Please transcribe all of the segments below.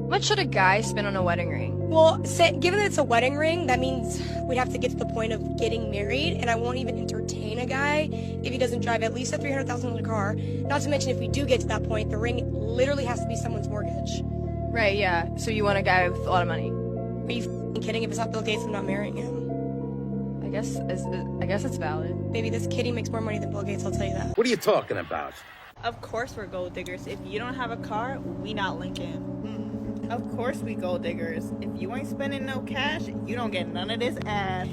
much should a guy spend on a wedding ring? Well, given that it's a wedding ring, that means we'd have to get to the point of getting married, and I won't even entertain a guy if he doesn't drive at least a $300,000 car. Not to mention, if we do get to that point, the ring literally has to be someone's mortgage. Right, yeah. So you want a guy with a lot of money? Are you f***ing kidding? If it's not Bill Gates, I'm not marrying him. I guess it's valid. Baby, this kitty makes more money than Bill Gates, I'll tell you that. What are you talking about? Of course we're gold diggers. If you don't have a car, we not linking. Of course we gold diggers. If you ain't spending no cash, you don't get none of this ass.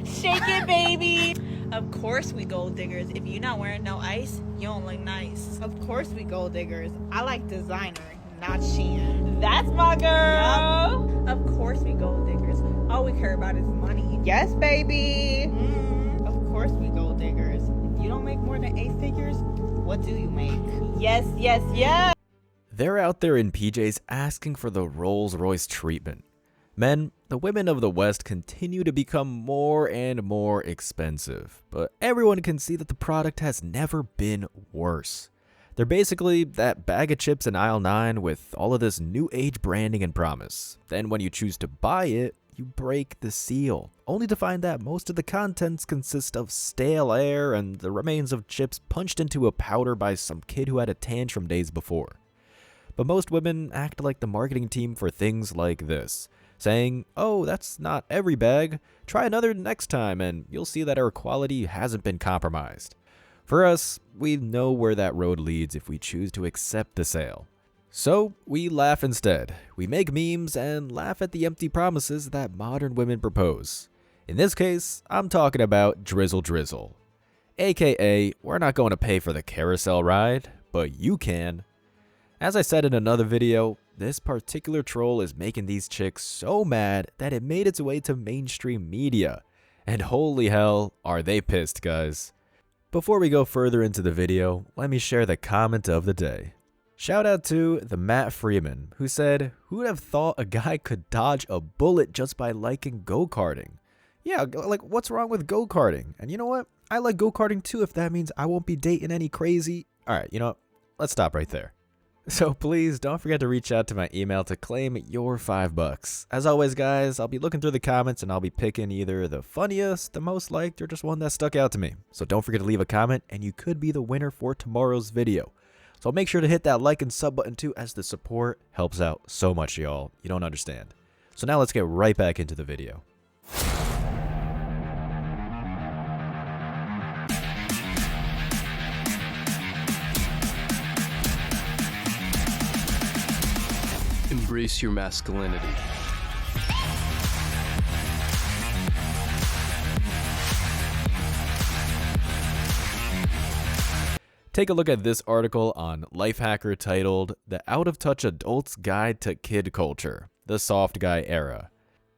Shake it, baby. Of course we gold diggers. If you not wearing no ice, you don't look nice. Of course we gold diggers. I like designer, not Shein. That's my girl. Yep. Of course we gold diggers. All we care about is money. Yes, baby. Of course we gold diggers. If you don't make more than 8 figures, what do you make? Yes, yes, yes. They're out there in PJs asking for the Rolls-Royce treatment. Men, the women of the West continue to become more and more expensive, but everyone can see that the product has never been worse. They're basically that bag of chips in aisle 9 with all of this new age branding and promise. Then when you choose to buy it, you break the seal, only to find that most of the contents consist of stale air and the remains of chips punched into a powder by some kid who had a tantrum days before. But most women act like the marketing team for things like this, saying, "Oh, that's not every bag. Try another next time and you'll see that our quality hasn't been compromised." For us, we know where that road leads if we choose to accept the sale. So we laugh instead. We make memes and laugh at the empty promises that modern women propose. In this case, I'm talking about Drizzle. AKA, we're not going to pay for the carousel ride, but you can. As I said in another video, this particular troll is making these chicks so mad that it made its way to mainstream media. And holy hell, are they pissed, guys. Before we go further into the video, let me share the comment of the day. Shout out to the Matt Freeman, who said, "Who'd have thought a guy could dodge a bullet just by liking go-karting?" Yeah, like what's wrong with go-karting? And you know what? I like go-karting too if that means I won't be dating any crazy. Alright, you know what? Let's stop right there. So please don't forget to reach out to my email to claim your $5. As always, guys, I'll be looking through the comments and I'll be picking either the funniest, the most liked, or just one that stuck out to me. So don't forget to leave a comment and you could be the winner for tomorrow's video. So make sure to hit that like and sub button too, as the support helps out so much, y'all. You don't understand. So now let's get right back into the video. Embrace your masculinity. Take a look at this article on Lifehacker titled "The Out of Touch Adult's Guide to Kid Culture, the Soft Guy Era."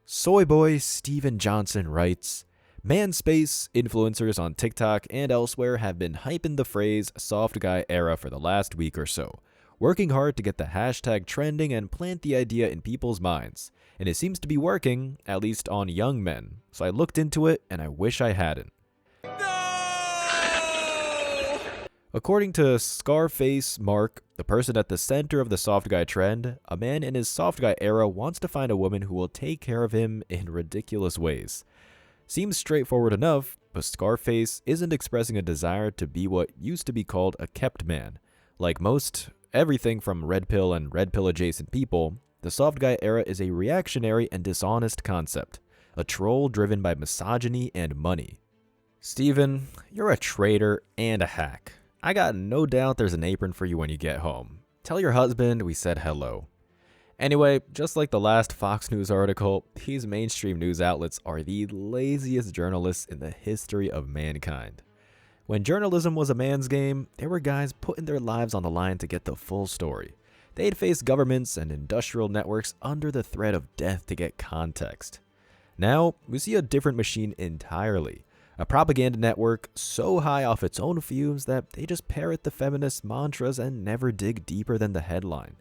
Soy boy Steven Johnson writes, "Manspace influencers on TikTok and elsewhere have been hyping the phrase soft guy era for the last week or so, working hard to get the hashtag trending and plant the idea in people's minds. And it seems to be working, at least on young men. So I looked into it and I wish I hadn't." According to Scarface Mark, the person at the center of the soft guy trend, a man in his soft guy era wants to find a woman who will take care of him in ridiculous ways. Seems straightforward enough, but Scarface isn't expressing a desire to be what used to be called a kept man. Like most everything from red pill and red pill adjacent people, the soft guy era is a reactionary and dishonest concept, a troll driven by misogyny and money. Steven, you're a traitor and a hack. I got no doubt there's an apron for you when you get home. Tell your husband we said hello. Anyway, just like the last Fox News article, these mainstream news outlets are the laziest journalists in the history of mankind. When journalism was a man's game, there were guys putting their lives on the line to get the full story. They'd face governments and industrial networks under the threat of death to get context. Now, we see a different machine entirely. A propaganda network so high off its own fumes that they just parrot the feminist mantras and never dig deeper than the headline.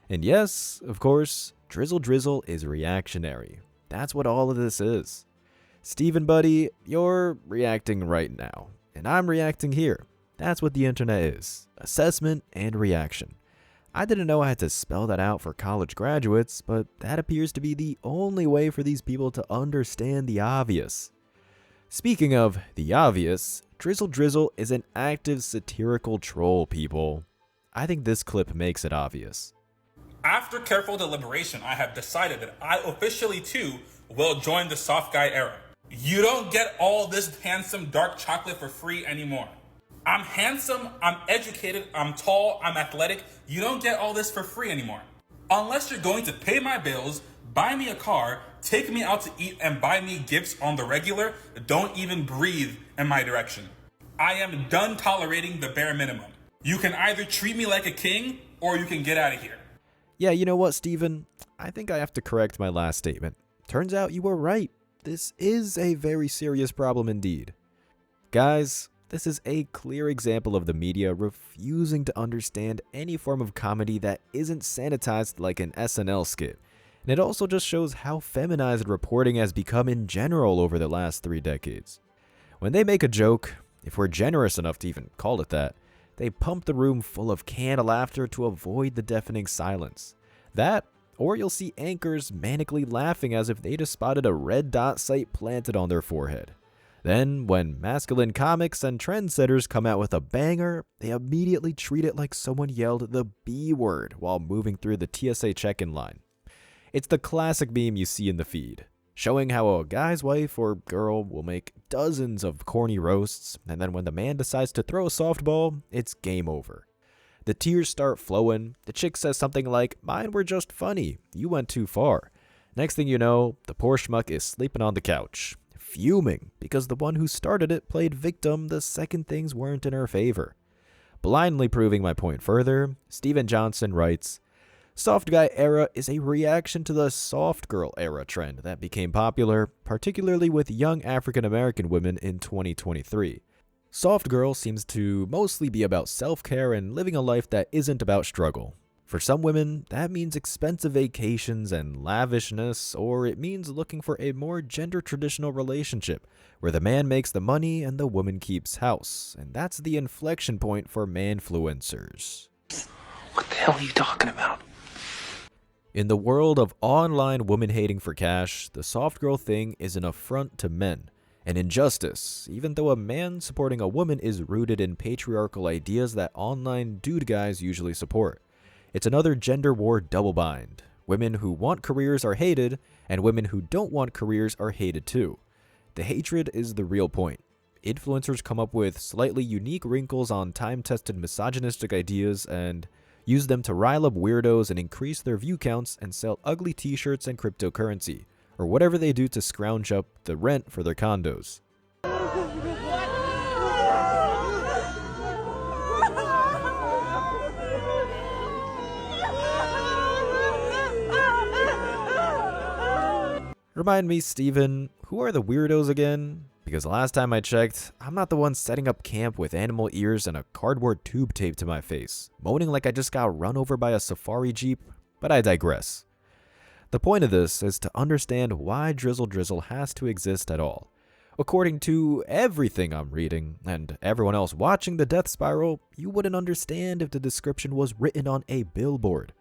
And yes, of course, Drizzle is reactionary. That's what all of this is. Steven, buddy, you're reacting right now. And I'm reacting here. That's what the internet is. Assessment and reaction. I didn't know I had to spell that out for college graduates, but that appears to be the only way for these people to understand the obvious. Speaking of the obvious, Drizzle is an active satirical troll, people. I think this clip makes it obvious. After careful deliberation, I have decided that I officially too will join the soft guy era. You don't get all this handsome dark chocolate for free anymore. I'm handsome, I'm educated, I'm tall, I'm athletic. You don't get all this for free anymore. Unless you're going to pay my bills, buy me a car, take me out to eat, and buy me gifts on the regular, don't even breathe in my direction. I am done tolerating the bare minimum. You can either treat me like a king, or you can get out of here. Yeah, you know what, Steven? I think I have to correct my last statement. Turns out you were right. This is a very serious problem indeed. Guys, this is a clear example of the media refusing to understand any form of comedy that isn't sanitized like an SNL skit. And it also just shows how feminized reporting has become in general over the last 3 decades. When they make a joke, if we're generous enough to even call it that, they pump the room full of canned laughter to avoid the deafening silence. That, or you'll see anchors manically laughing as if they just spotted a red dot sight planted on their forehead. Then, when masculine comics and trendsetters come out with a banger, they immediately treat it like someone yelled the B word while moving through the TSA check-in line. It's the classic meme you see in the feed, showing how a guy's wife or girl will make dozens of corny roasts, and then when the man decides to throw a softball, it's game over. The tears start flowing, the chick says something like, "Mine were just funny, you went too far." Next thing you know, the poor schmuck is sleeping on the couch, fuming because the one who started it played victim the second things weren't in her favor. Blindly proving my point further, Steven Johnson writes, "Soft guy era is a reaction to the soft girl era trend that became popular, particularly with young African American women in 2023. Soft girl seems to mostly be about self-care and living a life that isn't about struggle. For some women, that means expensive vacations and lavishness, or it means looking for a more gender-traditional relationship, where the man makes the money and the woman keeps house, and that's the inflection point for manfluencers." What the hell are you talking about? In the world of online woman hating for cash, the soft girl thing is an affront to men, an injustice, even though a man supporting a woman is rooted in patriarchal ideas that online dude guys usually support. It's another gender war double bind. Women who want careers are hated, and women who don't want careers are hated too. The hatred is the real point. Influencers come up with slightly unique wrinkles on time-tested misogynistic ideas and use them to rile up weirdos and increase their view counts and sell ugly t-shirts and cryptocurrency, or whatever they do to scrounge up the rent for their condos. Remind me, Steven, who are the weirdos again? Because last time I checked, I'm not the one setting up camp with animal ears and a cardboard tube taped to my face, moaning like I just got run over by a safari jeep, but I digress. The point of this is to understand why Drizzle has to exist at all. According to everything I'm reading, and everyone else watching the Death Spiral, you wouldn't understand if the description was written on a billboard.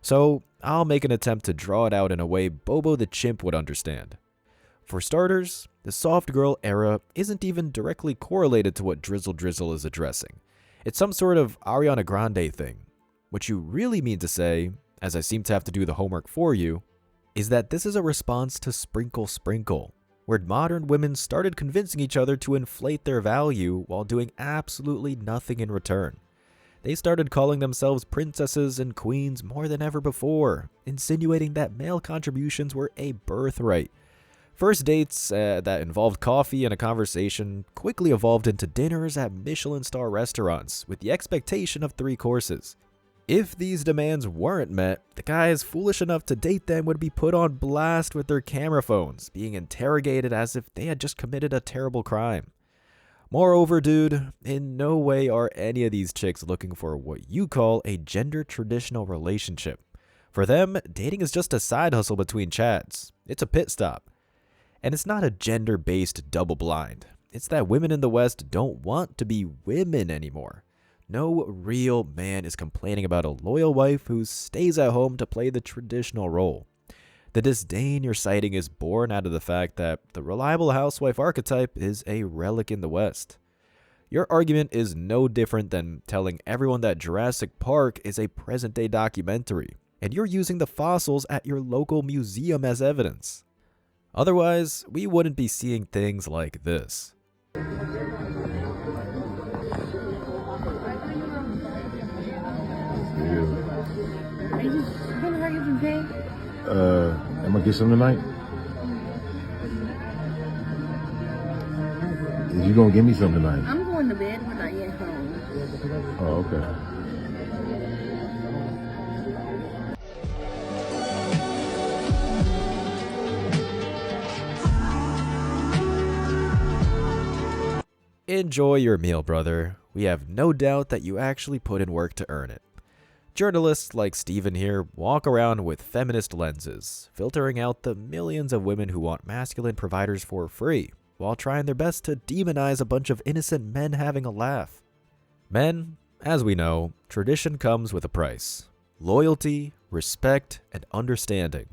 So I'll make an attempt to draw it out in a way Bobo the Chimp would understand. For starters, the soft girl era isn't even directly correlated to what Drizzle is addressing. It's some sort of Ariana Grande thing. What you really mean to say, as I seem to have to do the homework for you, is that this is a response to Sprinkle, where modern women started convincing each other to inflate their value while doing absolutely nothing in return. They started calling themselves princesses and queens more than ever before, insinuating that male contributions were a birthright. First dates that involved coffee and a conversation quickly evolved into dinners at Michelin star restaurants with the expectation of 3 courses. If these demands weren't met, the guys foolish enough to date them would be put on blast with their camera phones, being interrogated as if they had just committed a terrible crime. Moreover, dude, in no way are any of these chicks looking for what you call a gender-traditional relationship. For them, dating is just a side hustle between chats. It's a pit stop. And it's not a gender-based double blind. It's that women in the West don't want to be women anymore. No real man is complaining about a loyal wife who stays at home to play the traditional role. The disdain you're citing is born out of the fact that the reliable housewife archetype is a relic in the West. Your argument is no different than telling everyone that Jurassic Park is a present-day documentary, and you're using the fossils at your local museum as evidence. Otherwise, we wouldn't be seeing things like this. Am I get some tonight? Is you gonna give me some tonight? I'm going to bed when I get home. Oh, okay. Enjoy your meal, brother. We have no doubt that you actually put in work to earn it. Journalists like Steven here walk around with feminist lenses, filtering out the millions of women who want masculine providers for free, while trying their best to demonize a bunch of innocent men having a laugh. Men, as we know, tradition comes with a price: loyalty, respect, and understanding.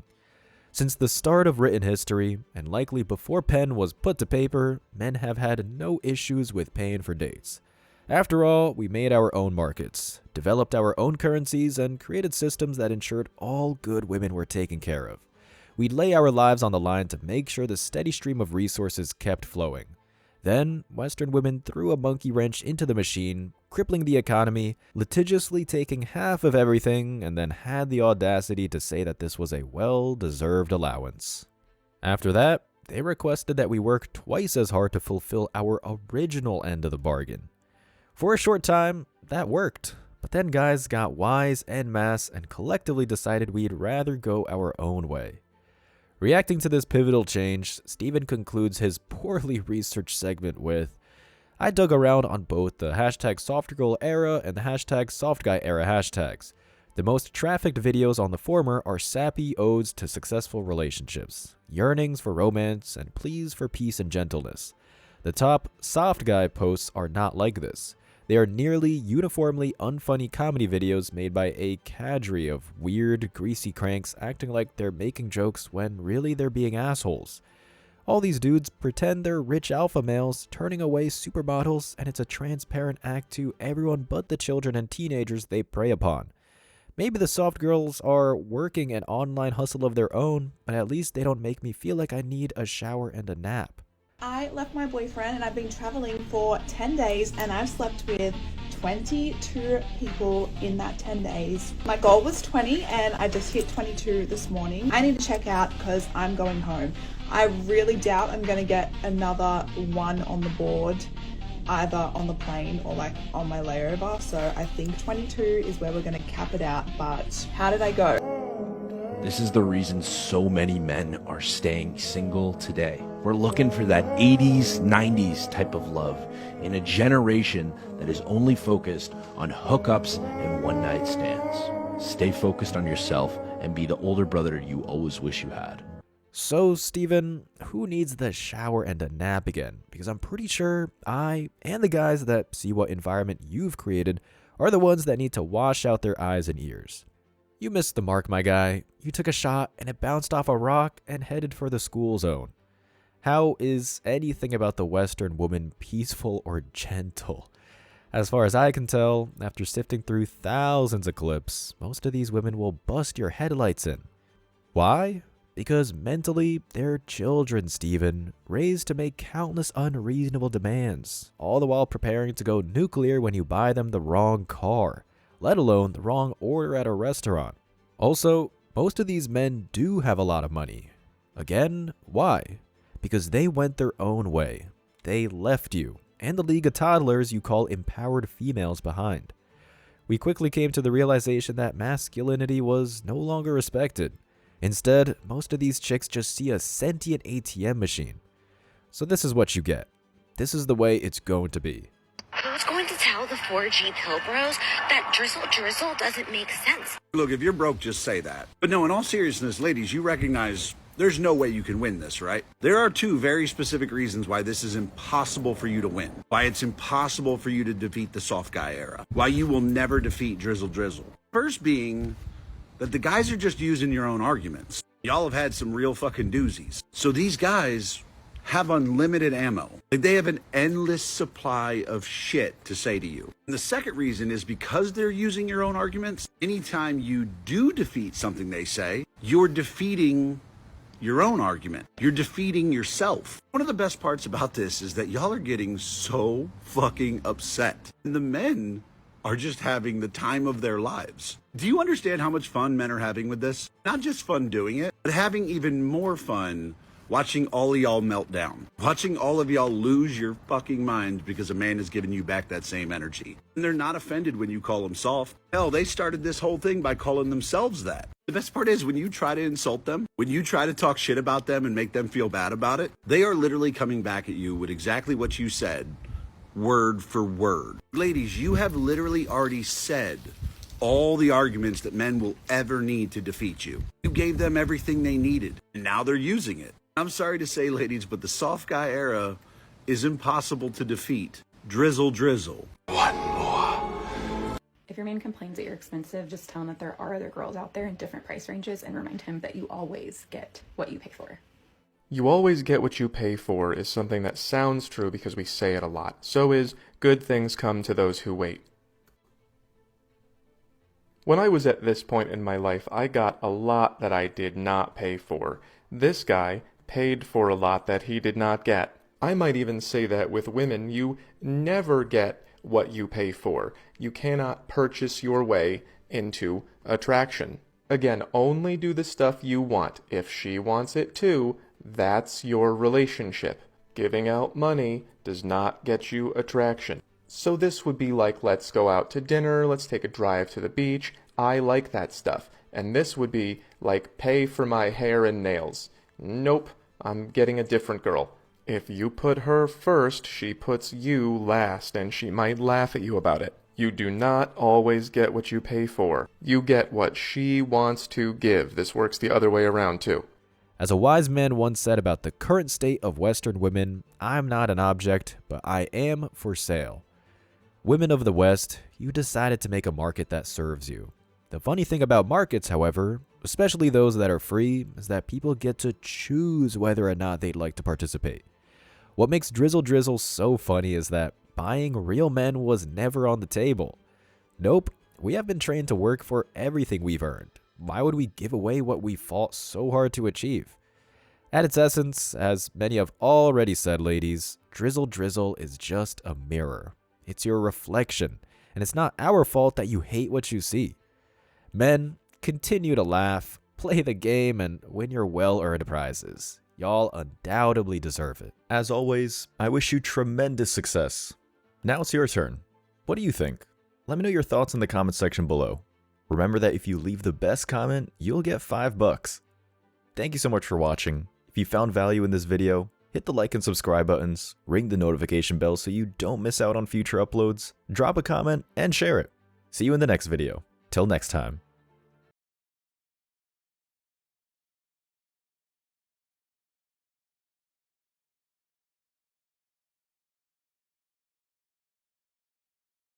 Since the start of written history, and likely before pen was put to paper, men have had no issues with paying for dates. After all, we made our own markets, developed our own currencies, and created systems that ensured all good women were taken care of. We'd lay our lives on the line to make sure the steady stream of resources kept flowing. Then, Western women threw a monkey wrench into the machine, crippling the economy, litigiously taking half of everything, and then had the audacity to say that this was a well-deserved allowance. After that, they requested that we work twice as hard to fulfill our original end of the bargain. For a short time, that worked, but then guys got wise en masse and collectively decided we'd rather go our own way. Reacting to this pivotal change, Steven concludes his poorly researched segment with, "I dug around on both the hashtag Satirical era and the hashtag Soft Guy era hashtags. The most trafficked videos on the former are sappy odes to successful relationships, yearnings for romance, and pleas for peace and gentleness. The top Soft Guy posts are not like this. They are nearly uniformly unfunny comedy videos made by a cadre of weird, greasy cranks acting like they're making jokes when really they're being assholes. All these dudes pretend they're rich alpha males turning away supermodels, and it's a transparent act to everyone but the children and teenagers they prey upon. Maybe the soft girls are working an online hustle of their own, but at least they don't make me feel like I need a shower and a nap." I left my boyfriend and I've been traveling for 10 days and I've slept with 22 people in that 10 days. My goal was 20 and I just hit 22 this morning. I need to check out because I'm going home. I really doubt I'm going to get another one on the board, either on the plane or like on my layover. So I think 22 is where we're going to cap it out. But how did I go? This is the reason so many men are staying single today. We're looking for that 80s, 90s type of love in a generation that is only focused on hookups and one-night stands. Stay focused on yourself and be the older brother you always wish you had. So, Steven, who needs the shower and a nap again? Because I'm pretty sure I and the guys that see what environment you've created are the ones that need to wash out their eyes and ears. You missed the mark, my guy. You took a shot and it bounced off a rock and headed for the school zone. How is anything about the Western woman peaceful or gentle? As far as I can tell, after sifting through thousands of clips, most of these women will bust your headlights in. Why? Because mentally, they're children, Steven, raised to make countless unreasonable demands, all the while preparing to go nuclear when you buy them the wrong car, let alone the wrong order at a restaurant. Also, most of these men do have a lot of money. Again, why? Because they went their own way. They left you, and the league of toddlers you call empowered females behind. We quickly came to the realization that masculinity was no longer respected. Instead, most of these chicks just see a sentient ATM machine. So this is what you get. This is the way it's going to be. Who's going to tell the 4G pill bros that drizzle doesn't make sense? Look, if you're broke, just say that. But no, in all seriousness, ladies, you recognize There's no way you can win this, right? There are two very specific reasons why this is impossible for you to win. Why it's impossible for you to defeat the soft guy era. Why you will never defeat Drizzle. First being that the guys are just using your own arguments. Y'all have had some real fucking doozies. So these guys have unlimited ammo. Like, they have an endless supply of shit to say to you. And the second reason is because they're using your own arguments, anytime you do defeat something they say, you're defeating your own argument. You're defeating yourself. One of the best parts about this is that y'all are getting so fucking upset. And the men are just having the time of their lives. Do you understand how much fun men are having with this? Not just fun doing it, but having even more fun watching all of y'all melt down. Watching all of y'all lose your fucking mind because a man is giving you back that same energy. And they're not offended when you call them soft. Hell, they started this whole thing by calling themselves that. The best part is when you try to insult them, when you try to talk shit about them and make them feel bad about it, they are literally coming back at you with exactly what you said, word for word. Ladies, you have literally already said all the arguments that men will ever need to defeat you. You gave them everything they needed, and now they're using it. I'm sorry to say, ladies, but the soft guy era is impossible to defeat. Drizzle. One more. If your man complains that you're expensive, just tell him that there are other girls out there in different price ranges and remind him that you always get what you pay for. You always get what you pay for is something that sounds true because we say it a lot. So is good things come to those who wait. When I was at this point in my life, I got a lot that I did not pay for. This guy paid for a lot that he did not get. I might even say that with women, you never get what you pay for. You cannot purchase your way into attraction. Again, only do the stuff you want. If she wants it too, that's your relationship. Giving out money does not get you attraction. So this would be like, let's go out to dinner, let's take a drive to the beach. I like that stuff. And this would be like, pay for my hair and nails. Nope, I'm getting a different girl. If you put her first, she puts you last, and she might laugh at you about it. You do not always get what you pay for. You get what she wants to give. This works the other way around too. As a wise man once said about the current state of Western women, I'm not an object, but I am for sale. Women of the West, you decided to make a market that serves you. The funny thing about markets, however, especially those that are free, is that people get to choose whether or not they'd like to participate. What makes Drizzle so funny is that buying real men was never on the table. Nope, we have been trained to work for everything we've earned. Why would we give away what we fought so hard to achieve? At its essence, as many have already said, ladies, Drizzle is just a mirror. It's your reflection, and it's not our fault that you hate what you see. Men, continue to laugh, play the game, and win your well-earned prizes. Y'all undoubtedly deserve it. As always, I wish you tremendous success. Now it's your turn. What do you think? Let me know your thoughts in the comment section below. Remember that if you leave the best comment, you'll get $5. Thank you so much for watching. If you found value in this video, hit the like and subscribe buttons, ring the notification bell so you don't miss out on future uploads, drop a comment, and share it. See you in the next video. Till next time.